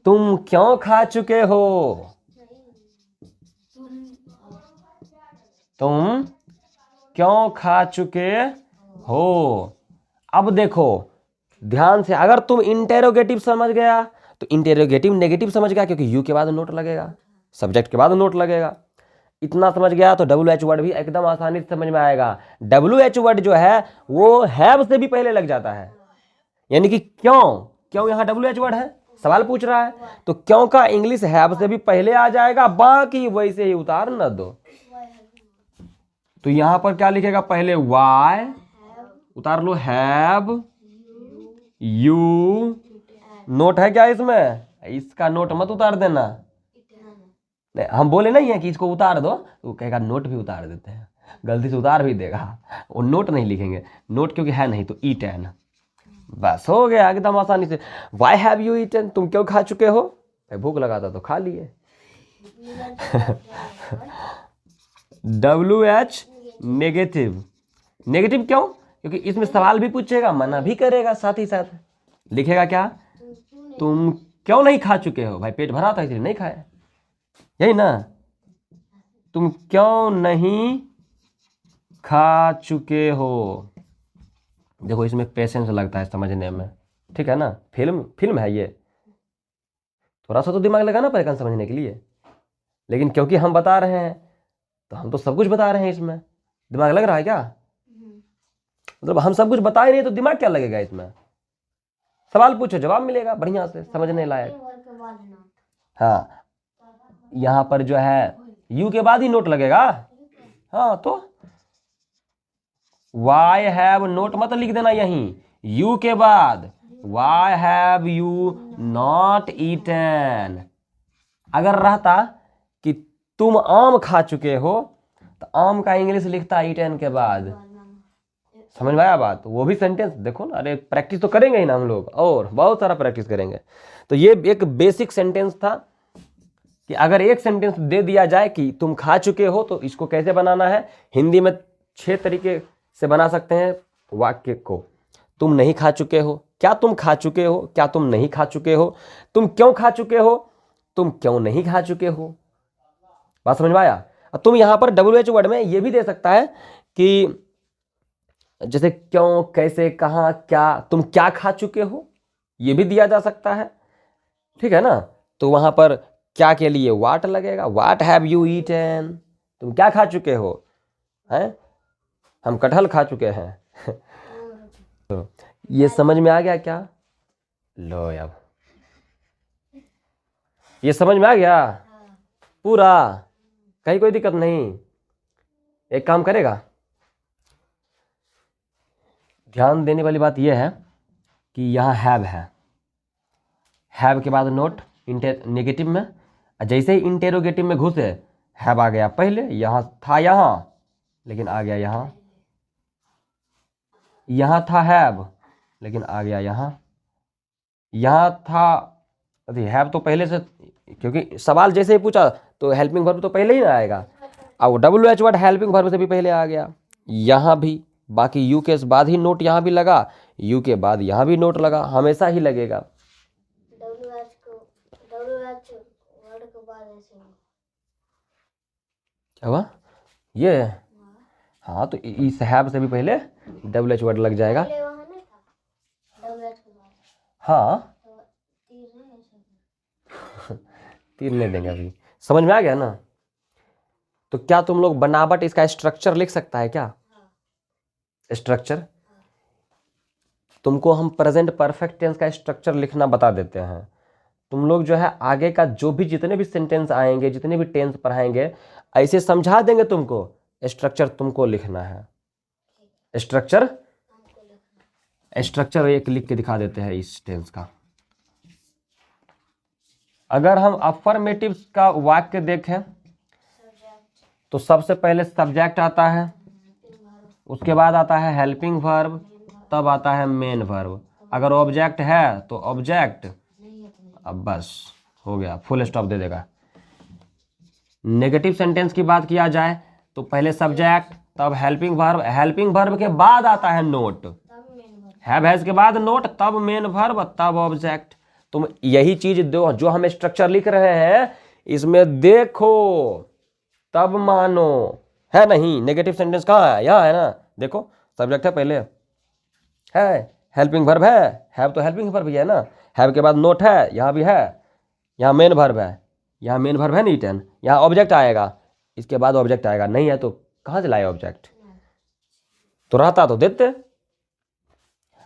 तुम क्यों खा चुके हो? तुम क्यों खा चुके हो? अब देखो ध्यान से, अगर तुम इंटेरोगेटिव समझ गया तो इंटेरोगेटिव नेगेटिव समझ गया, क्योंकि यू के बाद नोट लगेगा, सब्जेक्ट के बाद नोट लगेगा। इतना समझ गया तो WH वर्ड भी एकदम आसानी से समझ में आएगा। WH वर्ड जो है वो हैव से भी पहले लग जाता है, यानी कि क्यों, क्यों यहाँ WH वर्ड है, सवाल पूछ रहा है तो क्यों का इंग्लिश हैव से भी पहले आ जाएगा, बाकी वैसे ही उतार न दो। तो यहां पर क्या लिखेगा, पहले वाई उतार लो, हैव यू, नोट है क्या इसमें, इसका नोट मत उतार देना। नहीं, हम बोले नहीं है कि इसको उतार दो, तो कहेगा नोट भी उतार देते हैं, गलती से उतार भी देगा, वो नोट नहीं लिखेंगे, नोट क्योंकि है नहीं तो ईटन, बस हो गया एकदम आसानी से। वाई हैव यू ईटन, तुम क्यों खा चुके हो, भूख लगा था तो खा लिए। WH नेगेटिव, नेगेटिव क्यों, क्योंकि इसमें सवाल भी पूछेगा, मना भी करेगा, साथ ही साथ लिखेगा क्या, तुम क्यों नहीं खा चुके हो, भाई पेट भरा था इसलिए नहीं खाया, यही ना, तुम क्यों नहीं खा चुके हो। देखो इसमें पेशेंस लगता है समझने में, ठीक है ना, फिल्म है ये, थोड़ा सा तो दिमाग लगाना पड़ेगा समझने के लिए, लेकिन क्योंकि हम बता रहे हैं तो हम तो सब कुछ बता रहे हैं, इसमें दिमाग लग रहा है क्या, मतलब हम सब कुछ बता ही नहीं तो दिमाग क्या लगेगा इसमें, सवाल पूछो जवाब मिलेगा बढ़िया से समझने लायक। हाँ यहाँ पर जो है यू के बाद ही नोट लगेगा, हाँ तो वाई हैव नोट मत लिख देना यहीं, यू के बाद why have you not eaten. अगर रहता कि तुम आम खा चुके हो तो आम का इंग्लिश लिखता ईटन के बाद, समझ में आया बात, वो भी सेंटेंस देखो ना, अरे प्रैक्टिस तो करेंगे ही ना हम लोग, और बहुत सारा प्रैक्टिस करेंगे। तो ये एक बेसिक सेंटेंस था कि अगर एक सेंटेंस दे दिया जाए कि तुम खा चुके हो तो इसको कैसे बनाना है, हिंदी में 6 तरीके से बना सकते हैं वाक्य को। तुम नहीं खा चुके हो, क्या तुम खा चुके हो, क्या तुम नहीं खा चुके हो, तुम क्यों खा चुके हो, तुम क्यों नहीं खा चुके हो, बात समझ में आया। तुम यहां पर WH वर्ड में ये भी दे सकता है कि जैसे क्यों, कैसे, कहाँ, क्या, तुम क्या खा चुके हो, ये भी दिया जा सकता है, ठीक है ना। तो वहां पर क्या के लिए वाट लगेगा, वाट हैव यू ईटन, तुम क्या खा चुके हो, हैं हम कटहल खा चुके हैं। तो ये समझ में आ गया क्या, लो अब ये समझ में आ गया पूरा, कहीं कोई दिक्कत नहीं। एक काम करेगा, ध्यान देने वाली बात यह है कि यहाँ हैव के बाद नोट नेगेटिव में, जैसे ही इंटेरोगेटिव में घुसे हैव आ गया पहले, यहाँ था यहाँ लेकिन आ गया यहाँ, यहाँ था हैव लेकिन आ गया यहाँ था, अरे हैव तो पहले से, क्योंकि सवाल जैसे ही पूछा तो हेल्पिंग वर्ब तो पहले ही ना आएगा, अब WH वर्ड हेल्पिंग वर्ब से भी पहले आ गया, यहाँ भी, बाकी यू के बाद ही नोट यहाँ भी लगा, यू के बाद यहाँ भी नोट लगा, हमेशा ही लगेगा। क्या हुआ ये, हाँ तो इस हैव से भी पहले WH वर्ड लग जाएगा, हाँ तीर नहीं देंगे अभी, समझ में आ गया ना। तो क्या तुम लोग बनावट इसका स्ट्रक्चर लिख सकता है क्या, स्ट्रक्चर तुमको हम प्रेजेंट परफेक्ट टेंस का स्ट्रक्चर लिखना बता देते हैं, तुम लोग जो है आगे का जो भी जितने भी सेंटेंस आएंगे, जितने भी टेंस पढ़ाएंगे ऐसे समझा देंगे तुमको, स्ट्रक्चर तुमको लिखना है, स्ट्रक्चर एक लिख के दिखा देते हैं इस टेंस का। अगर हम अफर्मेटिव का वाक्य देखें तो सबसे पहले सब्जेक्ट आता है, उसके बाद आता है हेल्पिंग वर्ब, तब आता है मेन वर्ब, अगर ऑब्जेक्ट है तो ऑब्जेक्ट, अब बस हो गया, फुल स्टॉप दे देगा। नेगेटिव सेंटेंस की बात किया जाए तो पहले सब्जेक्ट तब हेल्पिंग वर्ब के बाद आता है नोट, हैव के बाद नोट, तब मेन वर्ब, तब ऑब्जेक्ट। तुम यही चीज जो हम स्ट्रक्चर लिख रहे हैं इसमें देखो तब मानो, है नहीं, नेगेटिव सेंटेंस कहाँ है, यहाँ है ना, देखो सब्जेक्ट है पहले, है हेल्पिंग वर्ब हैव तो हेल्पिंग वर्ब भी है ना, हैव के बाद नोट है, यहाँ भी है, यहाँ मेन वर्ब है, यहाँ मेन वर्ब है नीटन, यहाँ ऑब्जेक्ट आएगा, इसके बाद ऑब्जेक्ट आएगा, नहीं है तो कहाँ से लाए ऑब्जेक्ट, तो रहता तो देते।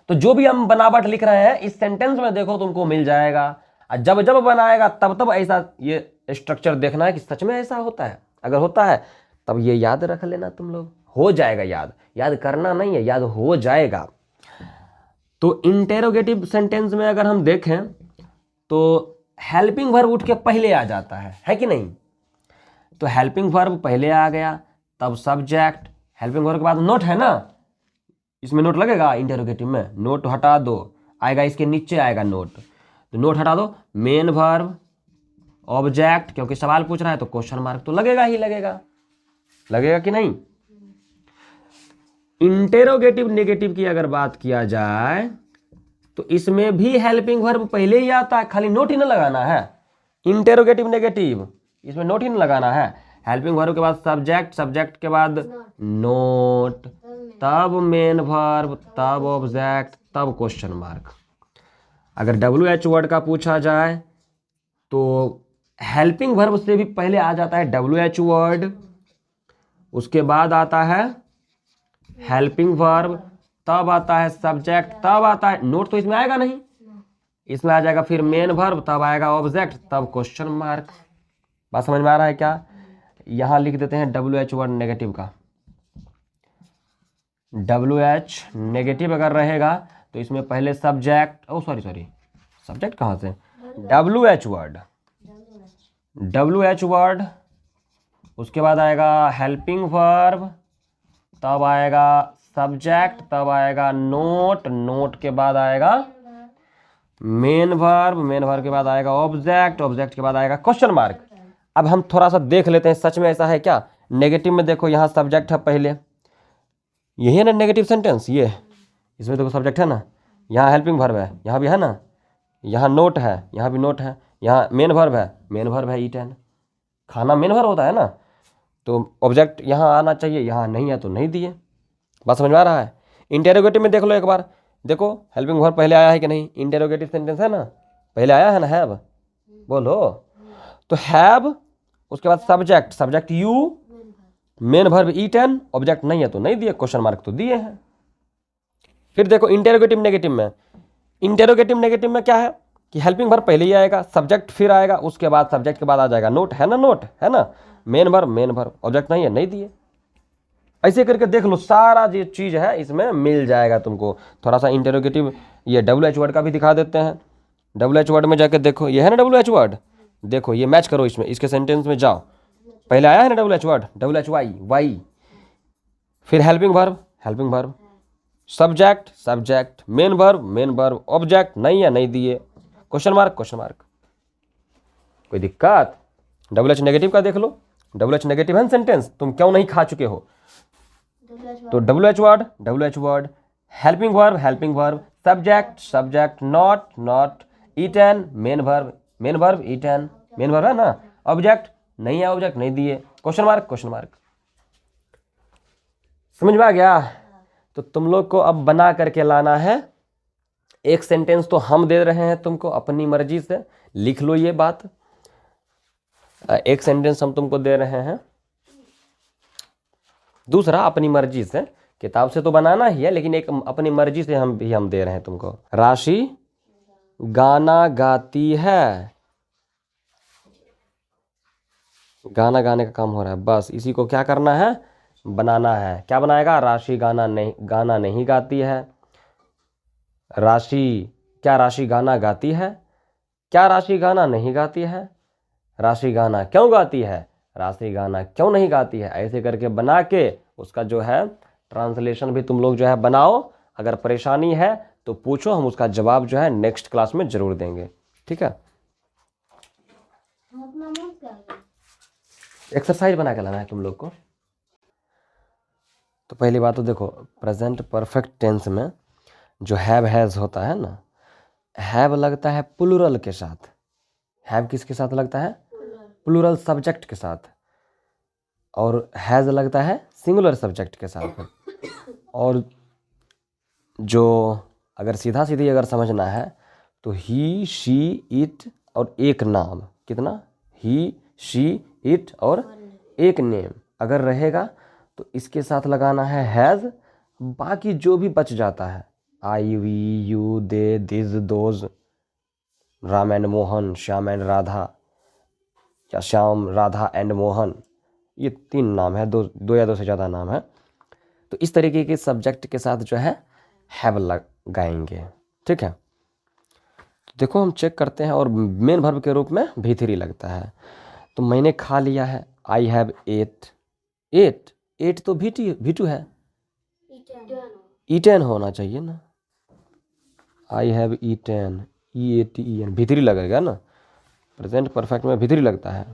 तो जो भी हम बनावट लिख रहे हैं इस सेंटेंस में देखो तुमको मिल जाएगा, और जब जब बनाएगा तब तब ऐसा ये स्ट्रक्चर देखना है कि सच में ऐसा होता है। अगर होता है तब ये याद रख लेना तुम लोग, हो जाएगा याद, याद करना नहीं है, याद हो जाएगा। तो इंटेरोगेटिव सेंटेंस में अगर हम देखें तो हेल्पिंग वर्ब उठ के पहले आ जाता है कि नहीं। तो हेल्पिंग वर्ब पहले आ गया, तब सब्जेक्ट, हेल्पिंग वर्ब के बाद नोट है ना, इसमें नोट लगेगा इंटेरोगेटिव में, नोट हटा दो, आएगा इसके नीचे आएगा नोट, तो नोट हटा दो, मेन वर्ब, ऑब्जेक्ट, क्योंकि सवाल पूछ रहा है तो क्वेश्चन मार्क तो लगेगा ही लगेगा, लगेगा कि नहीं। इंटेरोगेटिव नेगेटिव की अगर बात किया जाए तो इसमें भी हेल्पिंग वर्ब पहले ही आता है, खाली नोट ही ना लगाना है। इंटेरोगेटिव नेगेटिव इसमें नोट ही ना लगाना है, हेल्पिंग वर्ब के बाद सब्जेक्ट, सब्जेक्ट के बाद नोट, तब मेन वर्ब, तब ऑब्जेक्ट, तब क्वेश्चन मार्क। अगर WH वर्ड का पूछा जाए तो हेल्पिंग वर्ब से भी पहले आ जाता है WH वर्ड, उसके बाद आता है हेल्पिंग वर्ब, तब आता है सब्जेक्ट, तब आता है नोट, तो इसमें आएगा नहीं, इसमें आ जाएगा फिर मेन वर्ब, तब आएगा ऑब्जेक्ट, तब क्वेश्चन मार्क। बात समझ में आ रहा है क्या। यहां लिख देते हैं WH वर्ड नेगेटिव का, WH नेगेटिव अगर रहेगा तो इसमें पहले सब्जेक्ट, सॉरी सब्जेक्ट कहाँ से, WH वर्ड, उसके बाद आएगा हेल्पिंग वर्ब, तब आएगा सब्जेक्ट, तब आएगा नोट, नोट के बाद आएगा मेन वर्ब के बाद आएगा ऑब्जेक्ट, ऑब्जेक्ट के बाद आएगा क्वेश्चन मार्क। अब हम थोड़ा सा देख लेते हैं सच में ऐसा है क्या। नेगेटिव में देखो यहाँ सब्जेक्ट है पहले, यही है ना नेगेटिव सेंटेंस, ये इसमें देखो सब्जेक्ट है ना, यहाँ हेल्पिंग वर्ब है, यहाँ भी है ना, यहाँ नोट है, यहाँ भी नोट है, यहाँ मेन वर्ब है ईटन, खाना मेन वर्ब होता है ना, तो ऑब्जेक्ट यहाँ आना चाहिए, यहाँ नहीं है तो नहीं दिए। बात समझ में आ रहा है। इंटेरोगेटिव में देख लो एक बार, देखो हेल्पिंग वर्ब पहले आया है कि नहीं, इंटेरोगेटिव सेंटेंस है ना, पहले आया है ना हैव, बोलो, तो हैव, उसके बाद subject, subject you, main verb eaten, object नहीं है तो नहीं दिए, क्वेश्चन मार्क तो दिए हैं। फिर देखो इंटेरोगेटिव नेगेटिव में क्या है कि हेल्पिंग वर्ब पहले ही आएगा, सब्जेक्ट फिर आएगा, उसके बाद सब्जेक्ट के बाद आ जाएगा नोट, है ना, मेन वर्ब, ऑब्जेक्ट नहीं है नहीं दिए। ऐसे करके देख लो, सारा जो चीज़ है इसमें मिल जाएगा तुमको। थोड़ा सा इंटेरोगेटिव ये WH वर्ड का भी दिखा देते हैं। WH वर्ड में जाकर देखो, ये है ना WH वर्ड, देखो ये मैच करो इसमें, इसके सेंटेंस में जाओ, पहले आया है ना WH वर्ड, WHY, फिर helping verb, subject, main verb, object नहीं है नहीं दिए, क्वेश्चन मार्क। कोई दिक्कत। WH नेगेटिव का देख लो, WH नेगेटिव है सेंटेंस, तुम क्यों नहीं खा चुके हो। तो WH word, helping verb, subject, not, eaten, main verb eaten, main verb है ना, ऑब्जेक्ट नहीं है, ऑब्जेक्ट नहीं दिए, क्वेश्चन मार्क। समझ में आ गया। तो तुम लोग को अब बना करके लाना है, एक सेंटेंस तो हम दे रहे हैं तुमको अपनी मर्जी से, लिख लो ये बात, एक सेंटेंस हम तुमको दे रहे हैं, दूसरा अपनी मर्जी से, किताब से तो बनाना ही है लेकिन एक अपनी मर्जी से हम दे रहे हैं तुमको। राशि गाना गाती है, गाना गाने का काम हो रहा है, बस इसी को क्या करना है, बनाना है। क्या बनाएगा, राशि गाना नहीं गाती है, क्या राशि गाना गाती है, क्या राशि गाना नहीं गाती है, राशि गाना क्यों गाती है, राशि गाना क्यों नहीं गाती है। ऐसे करके बना के उसका जो है ट्रांसलेशन भी तुम लोग जो है बनाओ। अगर परेशानी है तो पूछो, हम उसका जवाब जो है नेक्स्ट क्लास में जरूर देंगे, ठीक है। एक्सरसाइज बना के लाना है तुम लोग को। तो पहली बात तो देखो, प्रेजेंट परफेक्ट टेंस में जो हैव हैज़ होता है ना, हैव लगता है प्लूरल के साथ, हैव किसके साथ लगता है, प्लूरल सब्जेक्ट के साथ, और हैज़ लगता है सिंगुलर सब्जेक्ट के साथ। और जो अगर सीधा सीधी अगर समझना है तो ही, शी, इट और एक नाम, कितना, ही, शी, इट और एक नेम अगर रहेगा तो इसके साथ लगाना है हैज़, बाकी जो भी बच जाता है I, we, you, they, this, those, Ram and Mohan, Shyam and Radha, या श्याम, राधा एंड मोहन, ये 3 नाम है, दो या दो से ज़्यादा नाम है, तो इस तरीके के सब्जेक्ट के साथ जो है हैव लगाएंगे। ठीक है, तो देखो हम चेक करते हैं, और मेन वर्ब के रूप में भी3 लगता है। तो मैंने खा लिया है, आई हैव एट, एट तो भी2 है, ईटेन होना चाहिए ना, आई हैव ईटेन, EATEN, भी3 लगेगा ना, प्रेजेंट परफेक्ट में भी3 लगता है।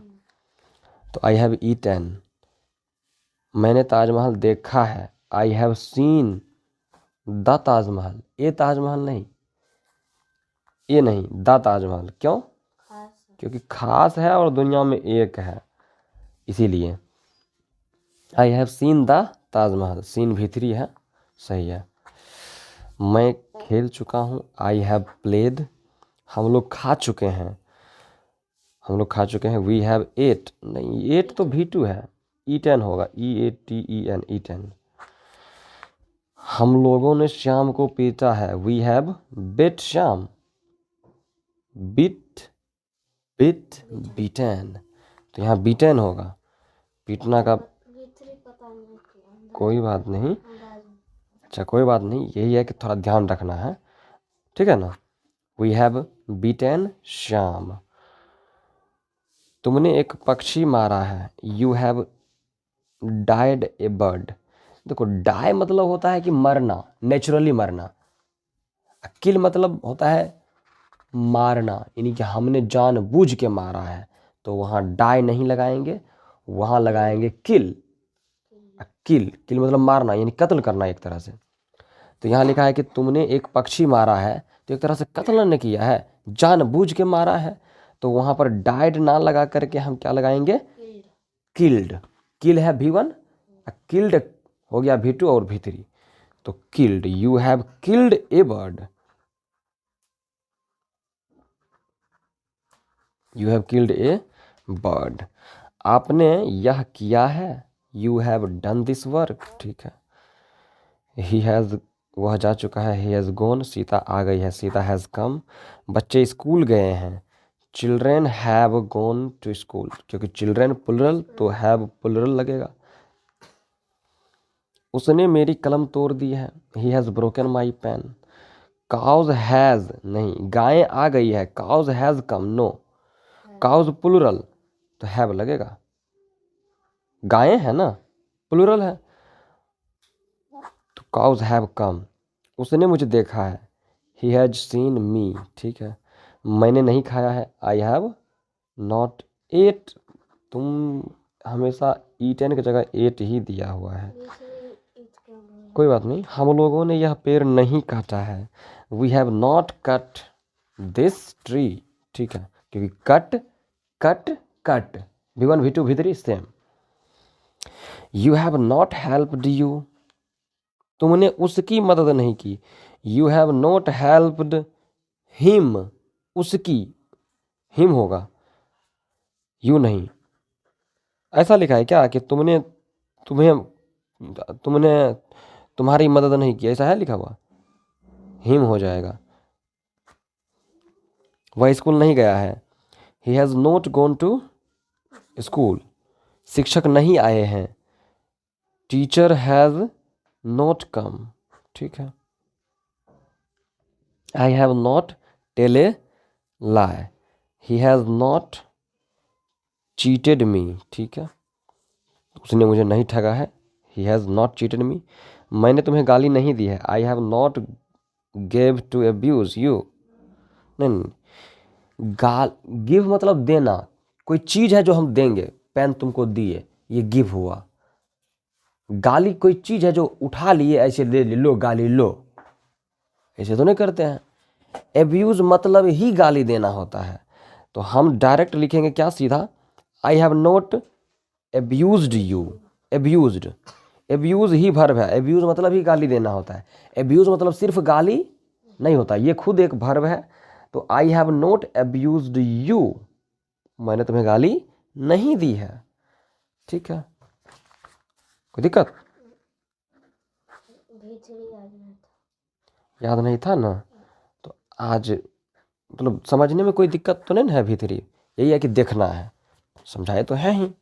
तो आई हैव ईटेन, मैंने ताजमहल देखा है, I have seen the Taj Mahal, ये ताजमहल नहीं, ये नहीं, द ताजमहल, क्यों? क्योंकि खास है और दुनिया में एक है, इसीलिए I have seen the Taj Mahal, seen भी3 है, सही है। मैं खेल चुका हूँ, आई हैव प्लेड, हम लोग खा चुके हैं, वी हैव एट, नहीं एट तो भी2 है, ईटेन होगा, EATEN, ईटेन। हम लोगों ने श्याम को पीटा है, we have beat Shyam, beaten, तो यहाँ बीटेन होगा, पीटना का कोई बात नहीं, अच्छा कोई बात नहीं, यही है कि थोड़ा ध्यान रखना है, ठीक है ना। वी हैव बीटेन श्याम, तुमने एक पक्षी मारा है, you have died A bird. देखो डाई मतलब होता है कि मरना, नेचुरली मरना, किल मतलब होता है मारना, यानी कि हमने जानबूझ के मारा है, तो वहाँ डाई नहीं लगाएंगे, वहाँ लगाएंगे किल, किल मतलब मारना, यानी कत्ल करना एक तरह से। तो यहाँ लिखा है कि तुमने एक पक्षी मारा है, तो एक तरह से कत्ल ने किया है, जानबूझ के मारा है, तो वहाँ पर डाइड ना लगा करके हम क्या लगाएंगे, किल्ड, किल है भी1, किल्ड हो गया भी2 और भी3, तो killed, you have killed a bird, you have killed a bird, आपने यह किया है, you have done this work, ठीक है। ही हैज़, वह जा चुका है, ही हैज़ गॉन, सीता आ गई है, सीता हैज़ कम, बच्चे स्कूल गए हैं, children have gone to school, क्योंकि चिल्ड्रेन प्लुरल तो हैव प्लुरल लगेगा। उसने मेरी कलम तोड़ दी है, he has broken my pen, cause has नहीं, गायें आ गई है, cows has come, no, cows plural तो हैव लगेगा, गायें है ना, प्लुरल है, तो काउज हैव कम। उसने मुझे देखा है, ही हैज सीन मी, ठीक है। मैंने नहीं खाया है, आई हैव नॉट एट, तुम हमेशा ईटेन की जगह एट ही दिया हुआ है, कोई बात नहीं। हम लोगों ने यह पेड़ नहीं काटा है, we have not cut this tree, ठीक है, क्योंकि कट भी1 भी2 भी3 same. You have not helped you, तुमने उसकी मदद नहीं की, you have not helped him, उसकी, हिम होगा, यू नहीं। ऐसा लिखा है क्या कि तुम्हारी मदद नहीं की, ऐसा है लिखा हुआ, हिम हो जाएगा। वह स्कूल नहीं गया है, he has not gone to school, शिक्षक नहीं आए हैं, टीचर हैज़ नॉट कम, ठीक है। I have not tell a lie, he has not cheated me, ठीक है, उसने मुझे नहीं ठगा है, he has not cheated me. मैंने तुम्हें गाली नहीं दी है, I have not gave to abuse you, नहीं, गिव मतलब देना, कोई चीज़ है जो हम देंगे, पेन तुमको दिए, ये गिव हुआ। गाली कोई चीज़ है जो उठा लिए, ऐसे ले लो गाली लो, ऐसे तो नहीं करते हैं। एब्यूज़ मतलब ही गाली देना होता है, तो हम डायरेक्ट लिखेंगे क्या, सीधा, I have not abused you, abuse ही वर्ब है, एब्यूज़ मतलब ही गाली देना होता है, एब्यूज़ मतलब सिर्फ गाली नहीं होता, ये खुद एक वर्ब है। तो आई हैव नॉट एब्यूज्ड यू, मैंने तुम्हें गाली नहीं दी है, ठीक है, कोई दिक्कत? याद नहीं था ना, तो आज मतलब समझने में कोई दिक्कत तो नहीं ना है V3? यही है कि देखना है, समझाए तो है ही।